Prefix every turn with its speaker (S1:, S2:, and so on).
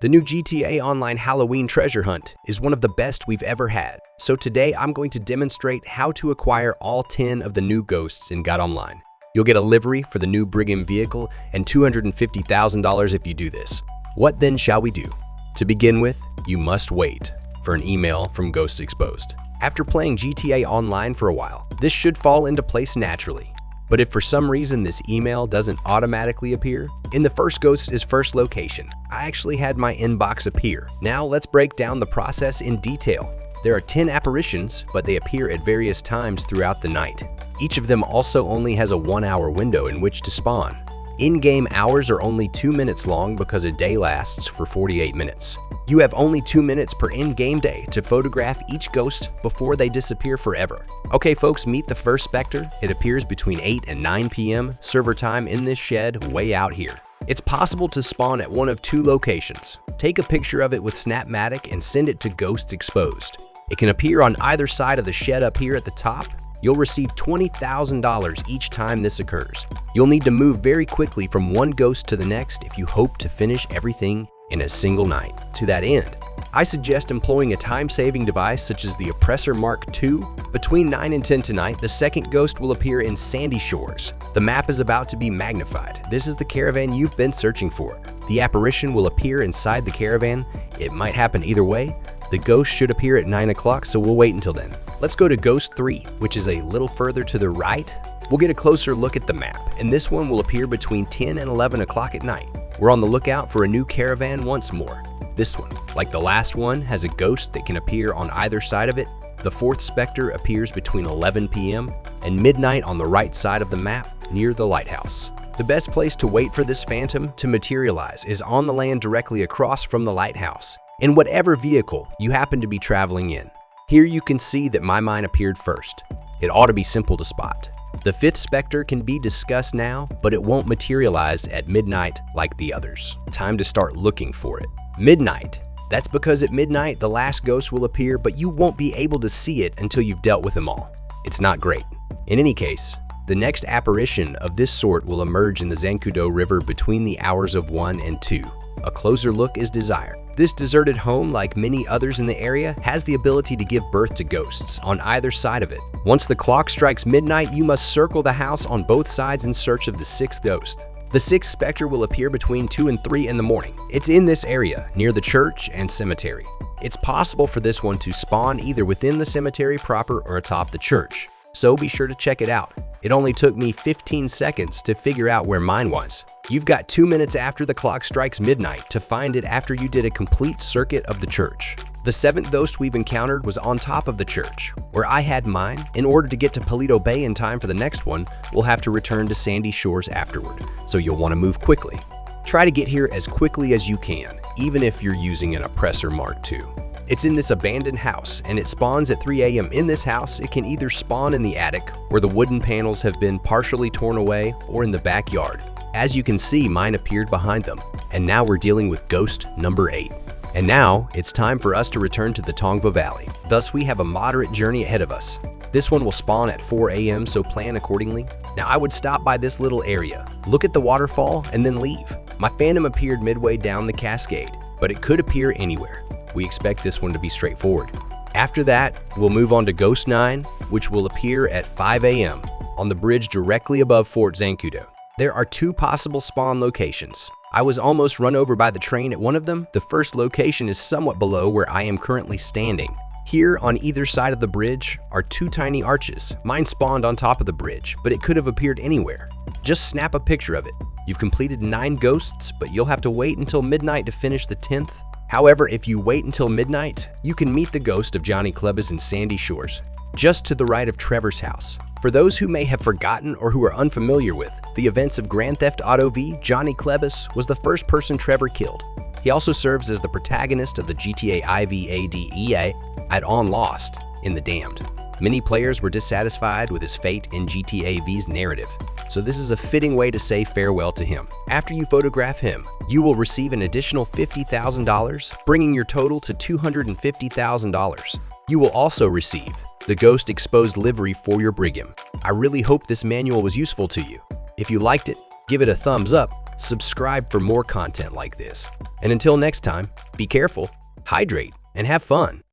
S1: The new GTA Online Halloween treasure hunt is one of the best we've ever had. So today I'm going to demonstrate how to acquire all 10 of the new ghosts in God Online. You'll get a livery for the new Brigham vehicle and $250,000 if you do this. What then shall we do? To begin with, you must wait for an email from Ghosts Exposed. After playing GTA Online for a while, this should fall into place naturally. But if for some reason this email doesn't automatically appear, in the first ghost is first location. I actually had my inbox appear. Now let's break down the process in detail. There are 10 apparitions, but they appear at various times throughout the night. Each of them also only has a 1-hour window in which to spawn. In-game hours are only 2 minutes long because a day lasts for 48 minutes. You have only 2 minutes per in-game day to photograph each ghost before they disappear forever. Okay folks, meet the first specter. It appears between 8 and 9 p.m. server time in this shed way out here. It's possible to spawn at one of 2 locations. Take a picture of it with Snapmatic and send it to Ghosts Exposed. It can appear on either side of the shed up here at the top. You'll receive $20,000 each time this occurs. You'll need to move very quickly from one ghost to the next if you hope to finish everything in a single night. To that end, I suggest employing a time-saving device such as the Oppressor Mark II. Between 9 and 10 tonight, the second ghost will appear in Sandy Shores. The map is about to be magnified. This is the caravan you've been searching for. The apparition will appear inside the caravan. It might happen either way. The ghost should appear at 9 o'clock, so we'll wait until then. Let's go to Ghost 3, which is a little further to the right. We'll get a closer look at the map, and this one will appear between 10 and 11 o'clock at night. We're on the lookout for a new caravan once more. This one, like the last one, has a ghost that can appear on either side of it. The fourth specter appears between 11 p.m. and midnight on the right side of the map near the lighthouse. The best place to wait for this phantom to materialize is on the land directly across from the lighthouse, in whatever vehicle you happen to be traveling in. Here you can see that my mine appeared first. It ought to be simple to spot. The fifth specter can be discussed now, but it won't materialize at midnight like the others. Time to start looking for it. Midnight. That's because at midnight the last ghost will appear, but you won't be able to see it until you've dealt with them all. It's not great. In any case, the next apparition of this sort will emerge in the Zancudo River between the hours of 1 and 2. A closer look is desired. This deserted home, like many others in the area, has the ability to give birth to ghosts on either side of it. Once the clock strikes midnight, you must circle the house on both sides in search of the sixth ghost. The sixth specter will appear between 2 and 3 in the morning. It's in this area, near the church and cemetery. It's possible for this one to spawn either within the cemetery proper or atop the church, so be sure to check it out. It only took me 15 seconds to figure out where mine was. You've got 2 minutes after the clock strikes midnight to find it after you did a complete circuit of the church. The seventh ghost we've encountered was on top of the church, where I had mine. In order to get to Paleto Bay in time for the next one, we'll have to return to Sandy Shores afterward, so you'll want to move quickly. Try to get here as quickly as you can, even if you're using an Oppressor Mark II. It's in this abandoned house, and it spawns at 3 a.m. In this house, it can either spawn in the attic, where the wooden panels have been partially torn away, or in the backyard. As you can see, mine appeared behind them, and now we're dealing with ghost number 8. And now, it's time for us to return to the Tongva Valley. Thus, we have a moderate journey ahead of us. This one will spawn at 4 a.m., so plan accordingly. Now, I would stop by this little area, look at the waterfall, and then leave. My phantom appeared midway down the cascade, but it could appear anywhere. We expect this one to be straightforward. After that, we'll move on to Ghost 9, which will appear at 5 a.m. on the bridge directly above Fort Zancudo. There are 2 possible spawn locations. I was almost run over by the train at one of them. The first location is somewhat below where I am currently standing. Here, on either side of the bridge, are 2 tiny arches. Mine spawned on top of the bridge, but it could have appeared anywhere. Just snap a picture of it. You've completed 9 ghosts, but you'll have to wait until midnight to finish the 10th. However, if you wait until midnight, you can meet the ghost of Johnny Klebas in Sandy Shores, just to the right of Trevor's house. For those who may have forgotten or who are unfamiliar with the events of Grand Theft Auto V, Johnny Klebas was the first person Trevor killed. He also serves as the protagonist of the GTA IVADEA add-on Lost in The Damned. Many players were dissatisfied with his fate in GTA V's narrative, so this is a fitting way to say farewell to him. After you photograph him, you will receive an additional $50,000, bringing your total to $250,000. You will also receive the Ghost Exposed livery for your Brigham. I really hope this manual was useful to you. If you liked it, give it a thumbs up, subscribe for more content like this. And until next time, be careful, hydrate, and have fun.